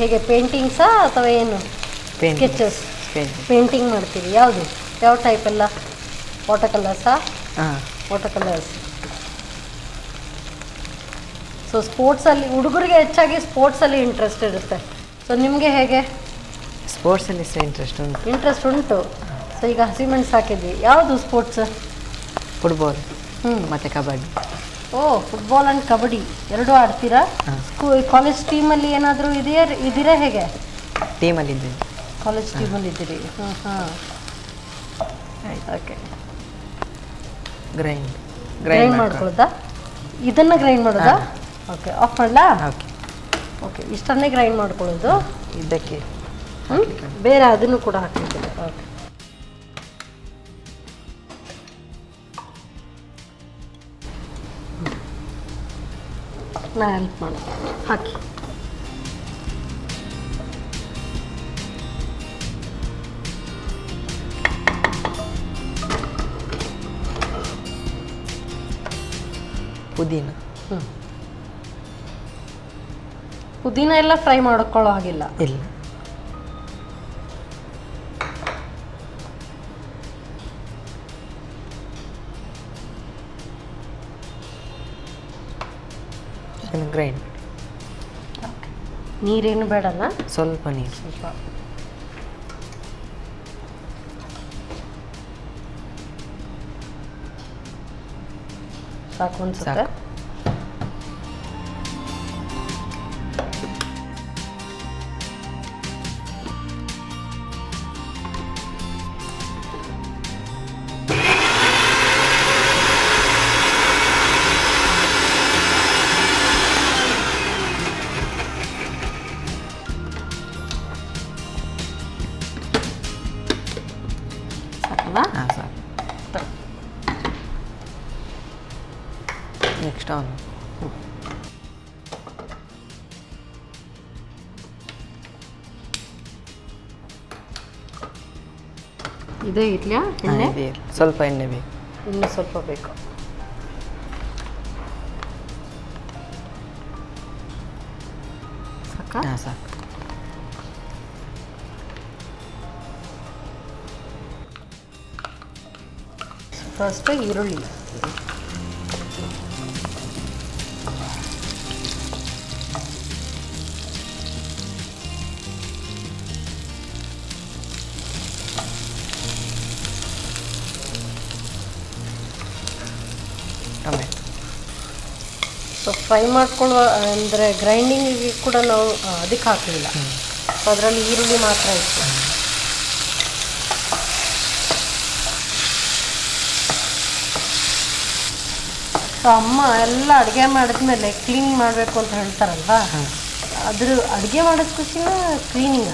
ಹೇಗೆ ಪೇಂಟಿಂಗ್ಸಾ ಅಥವಾ ಏನು? ಸ್ಕೆಚಸ್, ಪೇಂಟಿಂಗ್ ಮಾಡ್ತೀರಿ? ಯಾವುದು ಯಾವ ಟೈಪ್ ಎಲ್ಲ? ವಾಟರ್ ಕಲರ್ಸಾ? Water colours. ಸೊ ಸ್ಪೋರ್ಟ್ಸಲ್ಲಿ ಹುಡುಗರಿಗೆ ಹೆಚ್ಚಾಗಿ ಸ್ಪೋರ್ಟ್ಸಲ್ಲಿ ಇಂಟ್ರೆಸ್ಟ್ ಇರುತ್ತೆ. ಸೊ ನಿಮಗೆ ಹೇಗೆ? ಸ್ಪೋರ್ಟ್ಸಲ್ಲಿ ಸಹ ಇಂಟ್ರೆಸ್ಟ್ ಉಂಟು. ಸೊ ಈಗ ಹಸಿಮೆಣಸು ಹಾಕಿದ್ವಿ. ಯಾವುದು ಸ್ಪೋರ್ಟ್ಸ್? ಫುಟ್ಬಾಲ್ ಮತ್ತು ಕಬಡ್ಡಿ. ಓ, ಫುಟ್ಬಾಲ್ ಆ್ಯಂಡ್ ಕಬಡ್ಡಿ ಎರಡೂ ಆಡ್ತೀರಾ? ಕಾಲೇಜ್ ಟೀಮಲ್ಲಿ ಏನಾದರೂ ಇದ್ದೀರಾ? ಹೇಗೆ ಟೀಮಲ್ಲಿ ಇದ್ದೀವಿ? ಕಾಲೇಜ್ ಟೀಮಲ್ಲಿ ಇದ್ದೀರಿ? ಹಾಂ. ಓಕೆ. ಗ್ರೈಂಡ್ ಮಾಡ್ಕೊಳ್ಳೋದಾ? ಇದನ್ನು ಗ್ರೈಂಡ್ ಮಾಡೋದಾ? ಓಕೆ. ಆಫ್ ಮಾಡಲಾ? ಓಕೆ. ಓಕೆ, ಇಷ್ಟನ್ನೇ ಗ್ರೈಂಡ್ ಮಾಡ್ಕೊಳ್ಳೋದು. ಇದಕ್ಕೆ ಬೇರೆ ಅದನ್ನು ಕೂಡ ಹಾಕ್ತಿದ್ದೀನಿ. ಓಕೆ. ನಾ ಹೆಲ್ಪ್ ಮಾಡಿ ಹಾಕಿ. ಪುದೀನ. ಪುದೀನ ಎಲ್ಲ ಫ್ರೈ ಮಾಡ್ಕೊಳ್ಳೋ ಹಾಗಿಲ್ಲ. ಇಲ್ಲ. ಗ್ರೈಂಡ್. ನೀರೇನು ಬೇಡಲ್ಲ, ಸ್ವಲ್ಪ ನೀರು. ಸ್ವಲ್ಪ ಸಾಕು ಅನ್ಸುತ್ತೆ. Next on. ಇದೇ ಇರ್ಲಿಯಾ ಎಣ್ಣೆ? ಸ್ವಲ್ಪ ಎಣ್ಣೆ ಬೇಕು. ಇನ್ನೂ ಸ್ವಲ್ಪ ಬೇಕು. ಸಾಕಾ? ಸಾಕು. ಫಸ್ಟ್ ಈರುಳ್ಳಿ. ಟೊಮೆಟೊ. ಸೊ ಫ್ರೈ ಮಾಡ್ಕೊಳ್ಳುವ ಅಂದರೆ ಗ್ರೈಂಡಿಂಗಿಗೆ ಕೂಡ ನಾವು ಅದಕ್ಕೆ ಹಾಕಲಿಲ್ಲ. ಸೊ ಅದರಲ್ಲಿ ಈರುಳ್ಳಿ ಮಾತ್ರ ಇತ್ತು. ಸೊ ಅಮ್ಮ ಎಲ್ಲ ಅಡುಗೆ ಮಾಡಿದ್ಮೇಲೆ ಕ್ಲೀನಿಂಗ್ ಮಾಡಬೇಕು ಅಂತ ಹೇಳ್ತಾರಲ್ವಾ, ಅದ್ರ ಅಡುಗೆ ಮಾಡೋದು ಖುಷಿನ ಕ್ಲೀನಿಂಗ?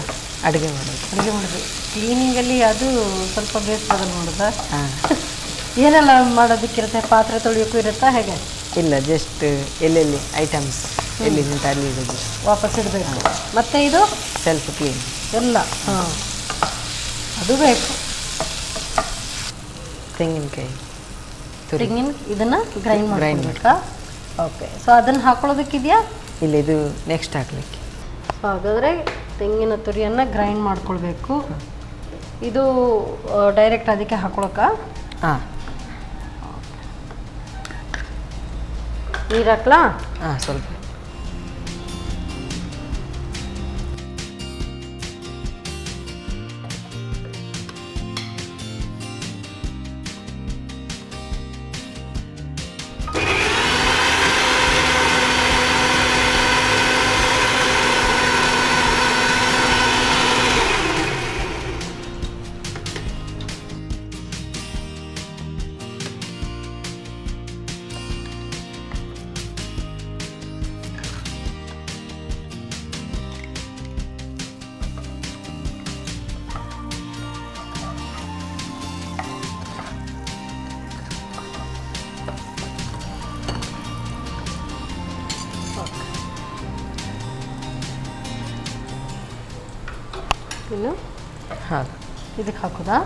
ಅಡುಗೆ ಮಾಡೋದು. ಕ್ಲೀನಿಂಗಲ್ಲಿ ಅದು ಸ್ವಲ್ಪ ಬೇಸರದಲ್ಲಿ ಮಾಡೋದಾ? ಏನೆಲ್ಲ ಮಾಡೋದಕ್ಕಿರುತ್ತೆ? ಪಾತ್ರೆ ತೊಳೆಯೋಕ್ಕೂ ಇರುತ್ತಾ ಹೇಗೆ? ಇಲ್ಲ, ಜಸ್ಟ್ ಎಲ್ಲೆಲ್ಲಿ ಐಟಮ್ಸ್ ಎಲ್ಲಿ ನಿಂತ ಅಲ್ಲಿ ಇಡೋದು, ವಾಪಸ್ ಇಡಬೇಕು. ಮತ್ತು ಇದು ಸೆಲ್ಫ್ ಕ್ಲೀನ್ ಎಲ್ಲ. ಹಾಂ, ಅದು ಬೇಕು. ತೆಂಗಿನಕಾಯಿ, ಇದನ್ನು ಗ್ರೈಂಡ್ ಮಾಡಬೇಕಾ? ಓಕೆ. ಸೊ ಅದನ್ನು ಹಾಕೊಳ್ಳೋದಕ್ಕಿದೆಯಾ? ಇಲ್ಲ, ಇದು ನೆಕ್ಸ್ಟ್ ಹಾಕ್ಲಿಕ್ಕೆ. ಸೊ ಹಾಗಾದರೆ ತೆಂಗಿನ ತುರಿಯನ್ನು ಗ್ರೈಂಡ್ ಮಾಡ್ಕೊಳ್ಬೇಕು. ಇದು ಡೈರೆಕ್ಟ್ ಅದಕ್ಕೆ ಹಾಕೊಳಕ್ಕ? ಹಾಂ. ನೀರು ಹಾಕ್ಲಾ? ಹಾಂ, ಸ್ವಲ್ಪ. ಇನ್ನು ಹಾಲು ಇದಕ್ಕೆ ಹಾಕೋದಾ?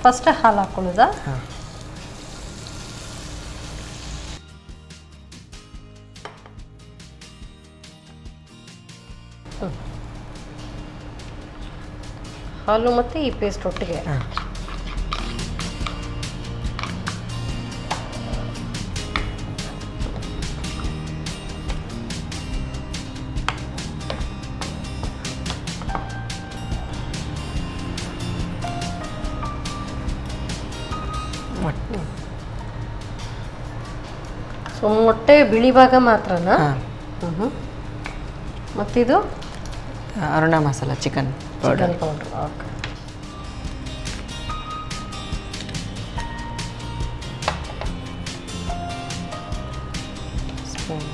ಫಸ್ಟ್ ಹಾಲು ಹಾಕೊಳ್ಳೋದಾ? ಹಾಂ. ಹಾಲು ಮತ್ತು ಈ ಪೇಸ್ಟ್ ಒಟ್ಟಿಗೆ. ಹಾಂ. ಸೊ ಮೊಟ್ಟೆ ಬಿಳಿ ಭಾಗ ಮಾತ್ರನಾ? ಮತ್ತಿದು Aruna masala chicken powder. Okay. Spoon.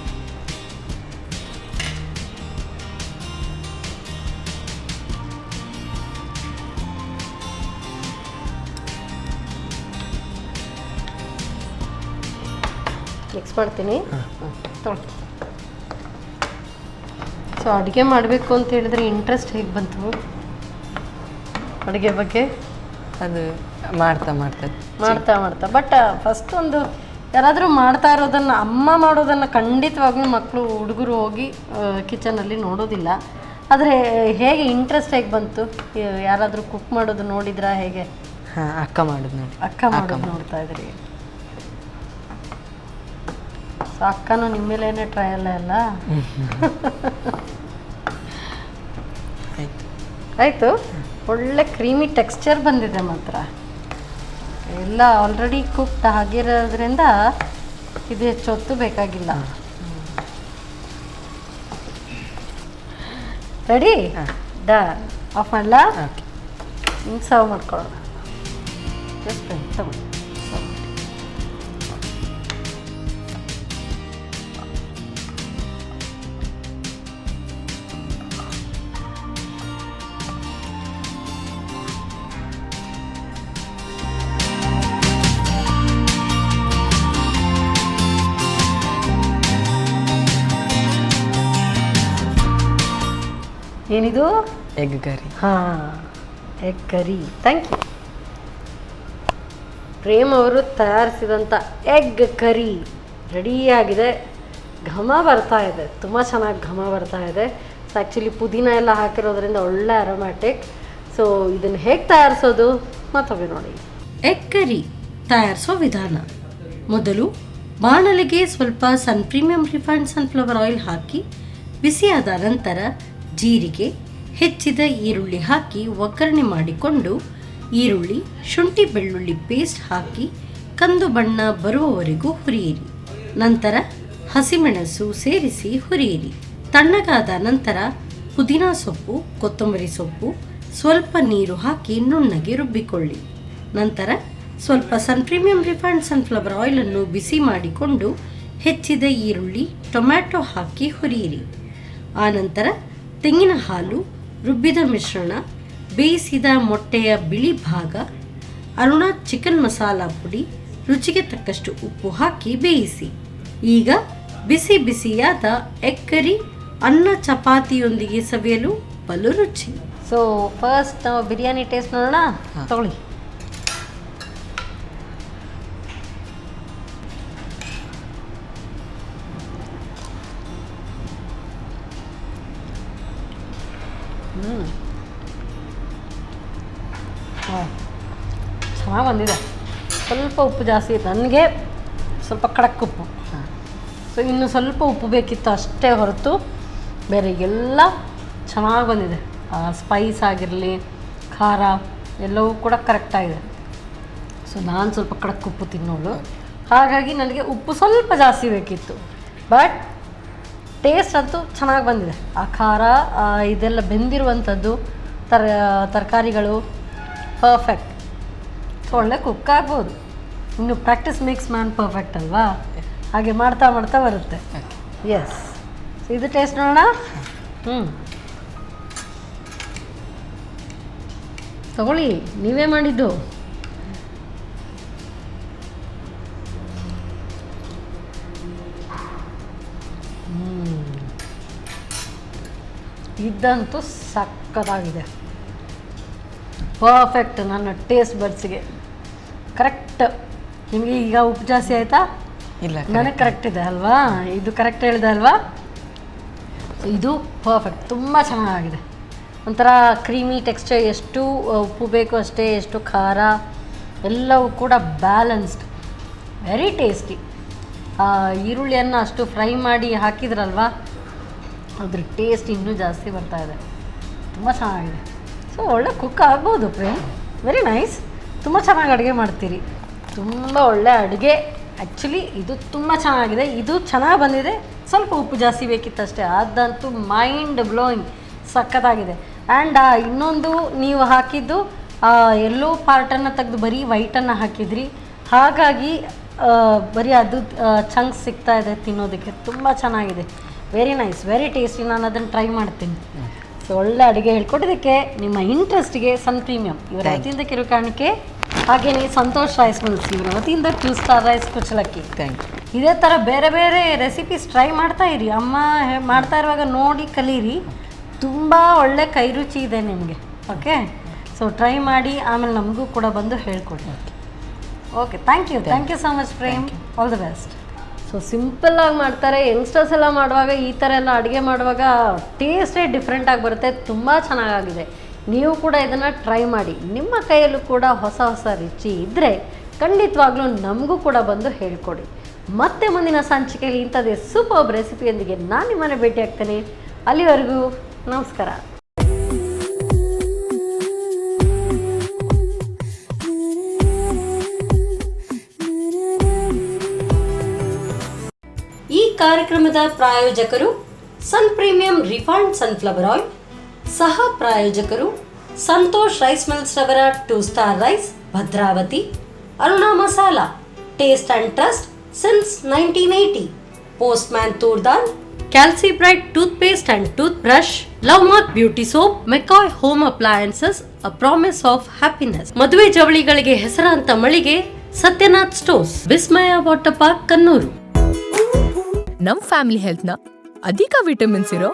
Mix ಮಾಡ್ತೀನಿ. ತೊಳಿ. ಸೊ ಅಡುಗೆ ಮಾಡಬೇಕು ಅಂತ ಹೇಳಿದ್ರೆ ಇಂಟ್ರೆಸ್ಟ್ ಹೇಗೆ ಬಂತು ಅಡುಗೆ ಬಗ್ಗೆ? ಅದು ಮಾಡ್ತಾ ಬಟ್ ಫಸ್ಟ್ ಒಂದು ಯಾರಾದರೂ ಮಾಡ್ತಾ ಇರೋದನ್ನು, ಅಮ್ಮ ಮಾಡೋದನ್ನು ಖಂಡಿತವಾಗ್ಲೂ ಮಕ್ಕಳು ಹುಡುಗರು ಹೋಗಿ ಕಿಚನಲ್ಲಿ ನೋಡೋದಿಲ್ಲ. ಆದರೆ ಹೇಗೆ ಇಂಟ್ರೆಸ್ಟ್ ಹೇಗೆ ಬಂತು? ಯಾರಾದರೂ ಕುಕ್ ಮಾಡೋದು ನೋಡಿದ್ರಾ ಹೇಗೆ? ಹಾಂ, ಅಕ್ಕ ಮಾಡೋದು ನೋಡ್ತಾ ಇದ್ರಿ. ಸೊ ಅಕ್ಕನೂ ನಿಮ್ಮ ಮೇಲೇನೆ ಟ್ರಯಲ್ ಎಲ್ಲ ಆಯಿತು. ಒಳ್ಳೆ ಕ್ರೀಮಿ ಟೆಕ್ಸ್ಚರ್ ಬಂದಿದೆ ಮಾತ್ರ. ಎಲ್ಲ ಆಲ್ರೆಡಿ ಕುಕ್ಡ್ ಆಗಿರೋದ್ರಿಂದ ಇದು ಹೆಚ್ಚು ಹೊತ್ತು ಬೇಕಾಗಿಲ್ಲ. ರೆಡಿ? ಡನ್. ಆಫ್ ಮಾಡಲಾ? ಹಿಂಗೆ ಸರ್ವ್ ಮಾಡ್ಕೊಳ್ಳೋಣ. ಜಸ್ಟ್ ತಗೊಳ್ಳಿ. ಏನಿದು? Egg curry. ಹಾಂ, egg curry. Thank you. Prem ಅವರು ತಯಾರಿಸಿದಂಥ ಎಗ್ ಕರಿ ರೆಡಿಯಾಗಿದೆ. ಘಮ ಬರ್ತಾ ಇದೆ, ತುಂಬ ಚೆನ್ನಾಗಿ ಘಮ ಬರ್ತಾ ಇದೆ. ಸೊ ಆ್ಯಕ್ಚುಲಿ ಪುದೀನ ಎಲ್ಲ ಹಾಕಿರೋದ್ರಿಂದ ಒಳ್ಳೆ ಅರೋಮ್ಯಾಟಿಕ್. ಸೊ ಇದನ್ನು ಹೇಗೆ ತಯಾರಿಸೋದು ಮತ್ತೊಮ್ಮೆ ನೋಡಿ. ಎಗ್ ಕರಿ ತಯಾರಿಸೋ ವಿಧಾನ: ಮೊದಲು ಬಾಣಲೆಗೆ ಸ್ವಲ್ಪ ಪ್ರೀಮಿಯಂ ರಿಫೈನ್ಡ್ ಸನ್ಫ್ಲವರ್ ಆಯಿಲ್ ಹಾಕಿ ಬಿಸಿಯಾದ ನಂತರ ಜೀರಿಗೆ, ಹೆಚ್ಚಿದ ಈರುಳ್ಳಿ ಹಾಕಿ ಒಗ್ಗರಣೆ ಮಾಡಿಕೊಂಡು ಈರುಳ್ಳಿ, ಶುಂಠಿ ಬೆಳ್ಳುಳ್ಳಿ ಪೇಸ್ಟ್ ಹಾಕಿ ಕಂದು ಬಣ್ಣ ಬರುವವರೆಗೂ ಹುರಿಯಿರಿ. ನಂತರ ಹಸಿಮೆಣಸು ಸೇರಿಸಿ ಹುರಿಯಿರಿ. ತಣ್ಣಗಾದ ನಂತರ ಪುದೀನ ಸೊಪ್ಪು, ಕೊತ್ತಂಬರಿ ಸೊಪ್ಪು, ಸ್ವಲ್ಪ ನೀರು ಹಾಕಿ ನುಣ್ಣಗೆ ರುಬ್ಬಿಕೊಳ್ಳಿ. ನಂತರ ಸ್ವಲ್ಪ ಪ್ರೀಮಿಯಂ ರಿಫೈನ್ಡ್ ಸನ್ಫ್ಲವರ್ ಆಯಿಲನ್ನು ಬಿಸಿ ಮಾಡಿಕೊಂಡು ಹೆಚ್ಚಿದ ಈರುಳ್ಳಿ, ಟೊಮ್ಯಾಟೊ ಹಾಕಿ ಹುರಿಯಿರಿ. ಆನಂತರ ತೆಂಗಿನ ಹಾಲು, ರುಬ್ಬಿದ ಮಿಶ್ರಣ, ಬೇಯಿಸಿದ ಮೊಟ್ಟೆಯ ಬಿಳಿ ಭಾಗ, ಅರುಣಾ ಚಿಕನ್ ಮಸಾಲ ಪುಡಿ, ರುಚಿಗೆ ತಕ್ಕಷ್ಟು ಉಪ್ಪು ಹಾಕಿ ಬೇಯಿಸಿ. ಈಗ ಬಿಸಿ ಬಿಸಿಯಾದ ಎಗ್ ಕರಿ ಅನ್ನ ಚಪಾತಿಯೊಂದಿಗೆ ಸವಿಯಲು ಬಲು ರುಚಿ. ಸೊ ಫಸ್ಟ್ ನಾವು ಬಿರಿಯಾನಿ ಟೇಸ್ಟ್ ನೋಡೋಣ. ತಗೊಳ್ಳಿ. ಚೆನ್ನಾಗಿ ಬಂದಿದೆ. ಸ್ವಲ್ಪ ಉಪ್ಪು ಜಾಸ್ತಿ ಇತ್ತು, ನನಗೆ ಸ್ವಲ್ಪ ಖಡಕ್ ಉಪ್ಪು. ಸೊ ಇನ್ನು ಸ್ವಲ್ಪ ಉಪ್ಪು ಬೇಕಿತ್ತು ಅಷ್ಟೇ ಹೊರತು ಬೇರೆ ಎಲ್ಲ ಚೆನ್ನಾಗಿ ಬಂದಿದೆ. ಸ್ಪೈಸ್ ಆಗಿರಲಿ, ಖಾರ ಎಲ್ಲವೂ ಕೂಡ ಕರೆಕ್ಟಾಗಿದೆ. ಸೊ ನಾನು ಸ್ವಲ್ಪ ಖಡಕ್ ಉಪ್ಪು ತಿನ್ನೋಳು, ಹಾಗಾಗಿ ನನಗೆ ಉಪ್ಪು ಸ್ವಲ್ಪ ಜಾಸ್ತಿ ಬೇಕಿತ್ತು. ಬಟ್ ಟೇಸ್ಟ್ ಅಂತೂ ಚೆನ್ನಾಗಿ ಬಂದಿದೆ. ಆ ಖಾರ ಇದೆಲ್ಲ ಬೆಂದಿರುವಂಥದ್ದು, ತರಕಾರಿಗಳು ಪರ್ಫೆಕ್ಟ್. ಸೊ ಒಳ್ಳೆ ಕುಕ್ ಆಗ್ಬೋದು. ಇನ್ನು ಪ್ರಾಕ್ಟೀಸ್ ಮೇಕ್ಸ್ ಮ್ಯಾನ್ ಪರ್ಫೆಕ್ಟ್ ಅಲ್ವಾ? ಹಾಗೆ ಮಾಡ್ತಾ ಮಾಡ್ತಾ ಬರುತ್ತೆ. ಎಸ್. ಸೊ ಇದು ಟೇಸ್ಟ್ ನೋಡೋಣ. ತಗೊಳ್ಳಿ, ನೀವೇ ಮಾಡಿದ್ದು. ಇದಂತೂ ಸಕ್ಕತ್ತಾಗಿದೆ, ಪರ್ಫೆಕ್ಟ್. ನನ್ನ ಟೇಸ್ಟ್ ಬಡ್ಸಿಗೆ ಕರೆಕ್ಟ್. ನಿಮಗೆ ಈಗ ಉಪ್ಪು ಜಾಸ್ತಿ ಆಯಿತಾ? ಇಲ್ಲ, ನನಗೆ ಕರೆಕ್ಟ್ ಇದೆ ಅಲ್ವಾ? ಇದು ಕರೆಕ್ಟ್ ಹೇಳಿದೆ ಅಲ್ವಾ? ಇದು ಪರ್ಫೆಕ್ಟ್, ತುಂಬ ಚೆನ್ನಾಗಿದೆ. ಒಂಥರ ಕ್ರೀಮಿ ಟೆಕ್ಸ್ಚರ್, ಎಷ್ಟು ಉಪ್ಪು ಬೇಕು ಅಷ್ಟೇ, ಎಷ್ಟು ಖಾರ ಎಲ್ಲವೂ ಕೂಡ ಬ್ಯಾಲೆನ್ಸ್ಡ್, ವೆರಿ ಟೇಸ್ಟಿ. ಈರುಳ್ಳಿಯನ್ನು ಅಷ್ಟು ಫ್ರೈ ಮಾಡಿ ಹಾಕಿದ್ರಲ್ವಾ, ಅದ್ರ ಟೇಸ್ಟ್ ಇನ್ನೂ ಜಾಸ್ತಿ ಬರ್ತಾ ಇದೆ. ತುಂಬ ಚೆನ್ನಾಗಿದೆ. ಸೊ ಒಳ್ಳೆ ಕುಕ್ ಆಗ್ಬೋದು ಪ್ರೇಮ್. Very nice. ತುಂಬ ಚೆನ್ನಾಗಿ ಅಡುಗೆ ಮಾಡ್ತೀರಿ. ತುಂಬ ಒಳ್ಳೆ ಅಡುಗೆ. ಆ್ಯಕ್ಚುಲಿ ಇದು ತುಂಬ ಚೆನ್ನಾಗಿದೆ. ಇದು ಚೆನ್ನಾಗಿ ಬಂದಿದೆ. ಸ್ವಲ್ಪ ಉಪ್ಪು ಜಾಸ್ತಿ ಬೇಕಿತ್ತಷ್ಟೇ. ಅದಂತೂ ಮೈಂಡ್ ಬ್ಲೋಯಿಂಗ್, ಸಖತ್ತಾಗಿದೆ. ಆ್ಯಂಡ್ ಇನ್ನೊಂದು ನೀವು ಹಾಕಿದ್ದು ಎಲ್ಲೋ ಪಾರ್ಟನ್ನು ತೆಗೆದು ಬರೀ ವೈಟನ್ನು ಹಾಕಿದ್ರಿ, ಹಾಗಾಗಿ ಬರೀ ಅದು ಚಂಕ್ಸ್ ಸಿಗ್ತಾ ಇದೆ ತಿನ್ನೋದಕ್ಕೆ. ತುಂಬ ಚೆನ್ನಾಗಿದೆ. Very nice, very tasty. ನಾನು ಅದನ್ನು ಟ್ರೈ ಮಾಡ್ತೀನಿ. ಸೊ ಒಳ್ಳೆ ಅಡುಗೆ ಹೇಳ್ಕೊಟ್ಟಿದ್ದಕ್ಕೆ ನಿಮ್ಮ ಇಂಟ್ರೆಸ್ಟಿಗೆ ಸನ್ ಪ್ರೀಮಿಯಂ ಇವರ ವತಿಯಿಂದ ಕಿರು ಕಾಣಿಕೆ. ಹಾಗೆಯೇ ಸಂತೋಷ್ ರೈಸ್ ಮಿಲ್ಸ್ ಇವರ ವತಿಯಿಂದ 2 ಸ್ಟಾರ್ ರೈಸ್ ಕುಚ್ಚಲಕ್ಕಿ. Thank you. ಇದೇ ಥರ ಬೇರೆ ಬೇರೆ ರೆಸಿಪೀಸ್ ಟ್ರೈ ಮಾಡ್ತಾ ಇರಿ. ಅಮ್ಮ ಮಾಡ್ತಾ ಇರುವಾಗ ನೋಡಿ ಕಲೀರಿ. ತುಂಬ ಒಳ್ಳೆ ಕೈ ರುಚಿ ಇದೆ ನಿಮಗೆ. ಓಕೆ, ಸೊ ಟ್ರೈ ಮಾಡಿ ಆಮೇಲೆ ನಮಗೂ ಕೂಡ ಬಂದು ಹೇಳ್ಕೊಡಿ. Okay, thank you so much Prem. All the best. So ಸಿಂಪಲ್ಲಾಗಿ ಮಾಡ್ತಾರೆ. ಯಂಗ್ಸ್ಟರ್ಸ್ ಎಲ್ಲ ಮಾಡುವಾಗ ಈ ಥರ ಎಲ್ಲ ಅಡುಗೆ ಮಾಡುವಾಗ ಟೇಸ್ಟೇ ಡಿಫ್ರೆಂಟಾಗಿ ಬರುತ್ತೆ. ತುಂಬ ಚೆನ್ನಾಗಿದೆ. ನೀವು ಕೂಡ ಇದನ್ನು ಟ್ರೈ ಮಾಡಿ. ನಿಮ್ಮ ಕೈಯಲ್ಲೂ ಕೂಡ ಹೊಸ ಹೊಸ ರುಚಿ ಇದ್ದರೆ ಖಂಡಿತವಾಗ್ಲೂ ನಮಗೂ ಕೂಡ ಬಂದು ಹೇಳ್ಕೊಡಿ. ಮತ್ತೆ ಮುಂದಿನ ಸಂಚಿಕೆಯಲ್ಲಿ ಇಂಥದ್ದೇ ಸೂಪರ್ ರೆಸಿಪಿಯೊಂದಿಗೆ ನಾನು ನಿಮ್ಮನ್ನು ಭೇಟಿ ಆಗ್ತೇನೆ. ಅಲ್ಲಿವರೆಗೂ ನಮಸ್ಕಾರ. ಈ ಕಾರ್ಯಕ್ರಮದ ಪ್ರಾಯೋಜಕರು ಸನ್ ಪ್ರೀಮಿಯಂ ರಿಫೈನ್ಡ್ ಸನ್ಫ್ಲವರ್ ಆಯಿಲ್. ಸಹ ಪ್ರಾಯೋಜಕರು ಸಂತೋಷ್ ರೈಸ್ ಮಿಲ್ಸ್ ರವರ 2 star rice, Bhadravati. Aruna masala, taste and trust since 1980. Postman toor dal, ಕ್ಯಾಲ್ಸಿ bright toothpaste and tooth brush, love mark beauty soap, ಮೆಕಾಯ್ home appliances, a promise of happiness. ಮದುವೆ ಜವಳಿಗಳಿಗೆ ಹೆಸರಾಂತ ಮಳಿಗೆ Satyanath stores, Vismaya water park, Kannur. ನಮ್ family health ನ ಅಧಿಕ ವಿಟಮಿನ್ಸ್ ಇರೋ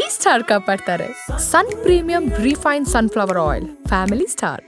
ಈ ಸ್ಟಾರ್ ಕಾಪಾಡ್ತಾರೆ. Sun premium refined sunflower oil, family star.